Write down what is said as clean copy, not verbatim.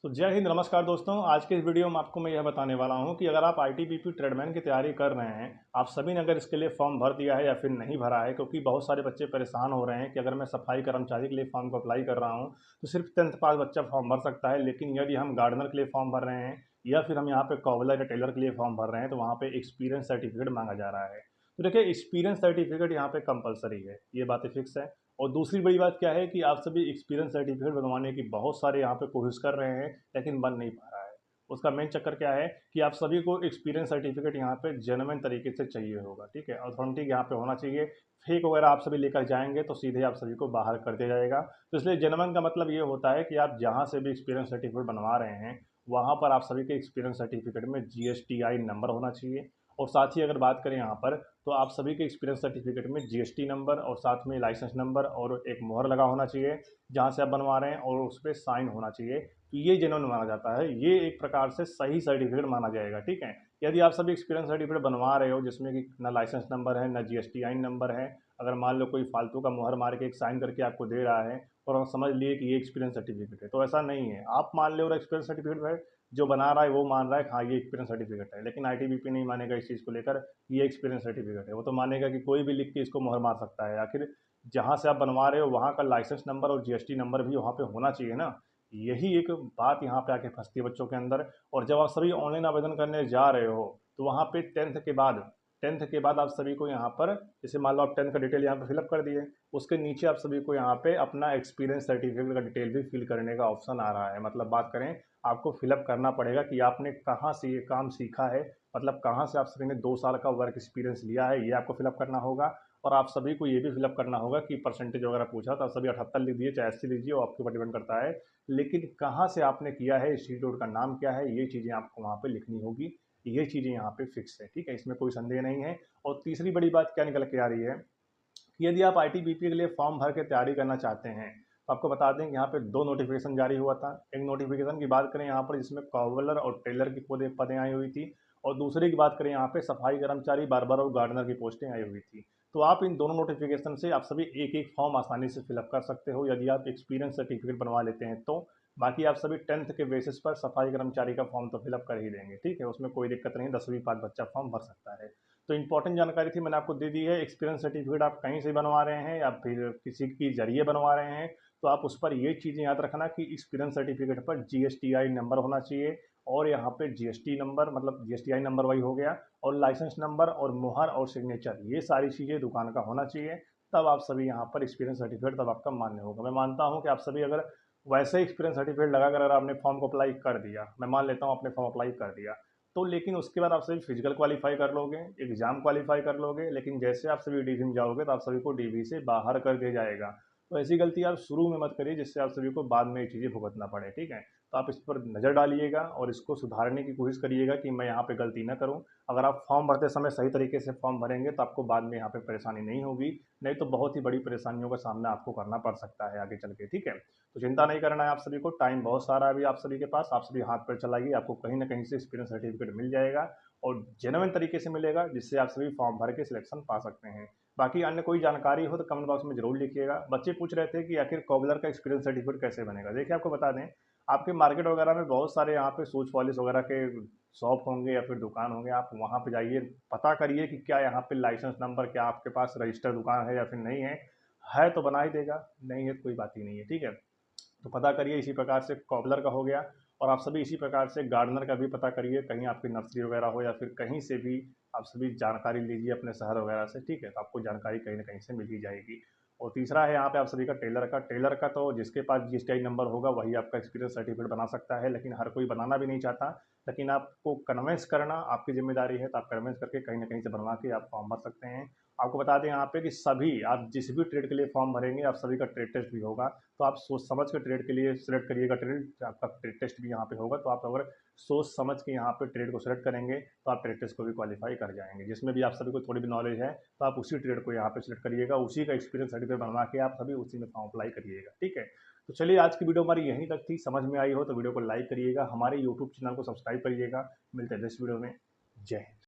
तो जय हिंद, नमस्कार दोस्तों। आज के इस वीडियो में आपको मैं यह बताने वाला हूं कि अगर आप आईटीबीपी ट्रेडमैन की तैयारी कर रहे हैं, आप सभी ने अगर इसके लिए फॉर्म भर दिया है या फिर नहीं भरा है, क्योंकि बहुत सारे बच्चे परेशान हो रहे हैं कि अगर मैं सफाई कर्मचारी के लिए फॉर्म को अप्लाई कर रहा हूं तो सिर्फ 10th पास बच्चा फॉर्म भर सकता है, लेकिन यदि हम गार्डनर के लिए फॉर्म भर रहे हैं या फिर हम यहाँ पे कॉबलर या टेलर के लिए फॉर्म भर रहे हैं तो वहाँ पे एक्सपीरियंस सर्टिफिकेट मांगा जा रहा है। तो देखिए, एक्सपीरियंस सर्टिफिकेट यहाँ पे कंपलसरी है, ये बातें फिक्स है। और दूसरी बड़ी बात क्या है कि आप सभी एक्सपीरियंस सर्टिफिकेट बनवाने की बहुत सारे यहाँ पे कोशिश कर रहे हैं, लेकिन बन नहीं पा रहा है। उसका मेन चक्कर क्या है कि आप सभी को एक्सपीरियंस सर्टिफिकेट यहाँ पे जेन्युइन तरीके से चाहिए होगा, ठीक है, ऑथेंटिक यहाँ पे होना चाहिए। फेक वगैरह आप सभी लेकर जाएंगे तो सीधे आप सभी को बाहर कर दिया जाएगा। तो इसलिए जेन्युइन का मतलब ये होता है कि आप जहाँ से भी एक्सपीरियंस सर्टिफिकेट बनवा रहे हैं वहाँ पर आप सभी के एक्सपीरियंस सर्टिफिकेट में जीएसटीआई नंबर होना चाहिए। और साथ ही अगर बात करें यहाँ पर, तो आप सभी के एक्सपीरियंस सर्टिफिकेट में जीएसटी नंबर और साथ में लाइसेंस नंबर और एक मोहर लगा होना चाहिए जहाँ से आप बनवा रहे हैं, और उस पर साइन होना चाहिए। तो ये जेन्युइन माना जाता है, ये एक प्रकार से सही सर्टिफिकेट माना जाएगा, ठीक है। यदि आप सभी एक्सपीरियंस सर्टिफिकेट बनवा रहे हो जिसमें कि ना लाइसेंस नंबर है ना जीएसटीआई नंबर है, अगर मान लो कोई फालतू का मोहर मार के एक साइन करके आपको दे रहा है और आप समझ लिए कि ये एक्सपीरियंस सर्टिफिकेट है, तो ऐसा नहीं है। आप मान लो और एक्सपीरियंस सर्टिफिकेट है, जो बना रहा है वो मान रहा है हाँ ये एक्सपीरियंस सर्टिफिकेट है, लेकिन आईटीबीपी नहीं मानेगा इस चीज़ को लेकर कि ये एक्सपीरियंस सर्टिफिकेट है। वो तो मानेगा कि कोई भी लिख के इसको मोहर मार सकता है। आखिर जहाँ से आप बनवा रहे हो वहाँ का लाइसेंस नंबर और जीएसटी नंबर भी वहाँ पे होना चाहिए ना। यही एक बात यहाँ पे आके फंसती है बच्चों के अंदर। और जब आप सभी ऑनलाइन आवेदन करने जा रहे हो तो वहाँ पे टेंथ के बाद आप सभी को यहाँ पर, जैसे मान लो आप 10th का डिटेल यहाँ पे फिलअप कर दिए, उसके नीचे आप सभी को यहाँ पे अपना एक्सपीरियंस सर्टिफिकेट का डिटेल भी फिल करने का ऑप्शन आ रहा है। मतलब बात करें, आपको फिलअप करना पड़ेगा कि आपने कहाँ से ये काम सीखा है, मतलब कहाँ से आप सभी ने 2 साल का वर्क एक्सपीरियंस लिया है, ये आपको फिलअप करना होगा। और आप सभी को ये भी फिलअप करना होगा कि परसेंटेज वगैरह पूछा तो आप सभी 78 लिख दिए चाहे 80 लीजिए, वो आपके ऊपर डिपेंड करता है। लेकिन कहाँ से आपने किया है, इंस्टीट्यूट का नाम क्या है, ये चीज़ें आपको वहाँ पे लिखनी होगी। ये चीज़ें यहाँ पे फिक्स है, ठीक है, इसमें कोई संदेह नहीं है। और तीसरी बड़ी बात क्या निकल के आ रही है कि यदि आप आईटीबीपी के लिए फॉर्म भर के तैयारी करना चाहते हैं तो आपको बता दें कि यहाँ पे 2 नोटिफिकेशन जारी हुआ था। एक नोटिफिकेशन की बात करें यहाँ पर जिसमें कॉवलर और टेलर की पदें आई हुई थी, और दूसरी की बात करें यहाँ पे सफाई कर्मचारी, बार्बर और गार्डनर की पोस्टें आई हुई थी। तो आप इन दोनों नोटिफिकेशन से आप सभी एक एक फॉर्म आसानी से फिलअप कर सकते हो यदि आप एक्सपीरियंस सर्टिफिकेट बनवा लेते हैं तो। बाकी आप सभी 10th के बेसिस पर सफाई कर्मचारी का फॉर्म तो फिलअप कर ही देंगे, ठीक है, उसमें कोई दिक्कत नहीं, 10वीं पास बच्चा फॉर्म भर सकता है। तो इंपॉर्टेंट जानकारी थी, मैंने आपको दे दी है। एक्सपीरियंस सर्टिफिकेट आप कहीं से बनवा रहे हैं या फिर किसी के जरिए बनवा रहे हैं तो आप उस पर ये चीज़ें याद रखना कि एक्सपीरियंस सर्टिफिकेट पर जीएसटीआई नंबर होना चाहिए, और यहाँ पे जीएसटी नंबर मतलब जीएसटीआई नंबर वही हो गया, और लाइसेंस नंबर और मुहर और सिग्नेचर, ये सारी चीज़ें दुकान का होना चाहिए। तब आप सभी यहाँ पर एक्सपीरियंस सर्टिफिकेट तब आपका मान्य होगा। मैं मानता हूँ कि आप सभी अगर वैसे एक्सपीरियंस सर्टिफिकेट लगाकर अगर आपने फॉर्म को अप्लाई कर दिया, मैं मान लेता हूँ आपने फॉर्म अप्लाई कर दिया, तो लेकिन उसके बाद आप सभी फिजिकल क्वालिफाई कर लोगे, एग्जाम क्वालिफाई कर लोगे, लेकिन जैसे आप सभी डीवी में जाओगे तो आप सभी को डीवी से बाहर कर दिया जाएगा। तो ऐसी गलती आप शुरू में मत करिए जिससे आप सभी को बाद में ये चीज़ें भुगतना पड़े, ठीक है। तो आप इस पर नज़र डालिएगा और इसको सुधारने की कोशिश करिएगा कि मैं यहाँ पे गलती ना करूँ। अगर आप फॉर्म भरते समय सही तरीके से फॉर्म भरेंगे तो आपको बाद में यहाँ पे परेशानी नहीं होगी, नहीं तो बहुत ही बड़ी परेशानियों का सामना आपको करना पड़ सकता है आगे चल के, ठीक है। तो चिंता नहीं करना है आप सभी को, टाइम बहुत सारा है अभी आप सभी के पास, आप सभी हाथ पर चलाइए, आपको कहीं ना कहीं से एक्सपीरियंस सर्टिफिकेट मिल जाएगा और जेन्युइन तरीके से मिलेगा, जिससे आप सभी फॉर्म भर के सिलेक्शन पा सकते हैं। बाकी अन्य कोई जानकारी हो तो कमेंट बॉक्स में जरूर लिखिएगा। बच्चे पूछ रहे थे कि आखिर कॉबलर का एक्सपीरियंस सर्टिफिकेट कैसे बनेगा। देखिए, आपको बता दें, आपके मार्केट वगैरह में बहुत सारे यहाँ पे शूज पॉलिश वगैरह के शॉप होंगे या फिर दुकान होंगे, आप वहाँ पे जाइए, पता करिए कि क्या यहाँ पे लाइसेंस नंबर, क्या आपके पास रजिस्टर्ड दुकान है या फिर नहीं है तो बना ही देगा, नहीं है तो कोई बात ही नहीं है, ठीक है। तो पता करिए, इसी प्रकार से कॉबलर का हो गया। और आप सभी इसी प्रकार से गार्डनर का भी पता करिए, कहीं आपकी नर्सरी वगैरह हो या फिर कहीं से भी आप सभी जानकारी लीजिए अपने शहर वगैरह से, ठीक है, तो आपको जानकारी कहीं ना कहीं से मिल ही जाएगी। और तीसरा है यहाँ पे आप सभी का टेलर का तो जिसके पास जीएसटीआई नंबर होगा वही आपका एक्सपीरियंस सर्टिफिकेट बना सकता है, लेकिन हर कोई बनाना भी नहीं चाहता। लेकिन आपको कन्वेंस करना आपकी जिम्मेदारी है, तो आप कन्वेंस करके कहीं ना कहीं से बनवा के आप फॉर्म भर सकते हैं। आपको बता दें यहाँ पे कि सभी आप जिस भी ट्रेड के लिए फॉर्म भरेंगे आप सभी का ट्रेड टेस्ट भी होगा। तो आप सोच समझ के ट्रेड के लिए सिलेक्ट करिएगा, ट्रेड आपका ट्रेड टेस्ट भी यहाँ पे होगा। तो आप अगर सोच समझ के यहाँ पे ट्रेड को सिलेक्ट करेंगे तो आप ट्रेड टेस्ट को भी क्वालिफाई कर जाएंगे, जिसमें भी आप सभी को थोड़ी भी नॉलेज है तो आप उसी ट्रेड को यहाँ पे सिलेक्ट करिएगा, उसी का एक्सपीरियंस सर्टिफिकेट बनवा के आप सभी उसी में फॉर्म अप्लाई करिएगा, ठीक है। तो चलिए, आज की वीडियो हमारी यहीं तक थी, समझ में आई हो तो वीडियो को लाइक करिएगा, हमारे यूट्यूब चैनल को सब्सक्राइब करिएगा। मिलते हैं नेक्स्ट वीडियो में। जय हिंद।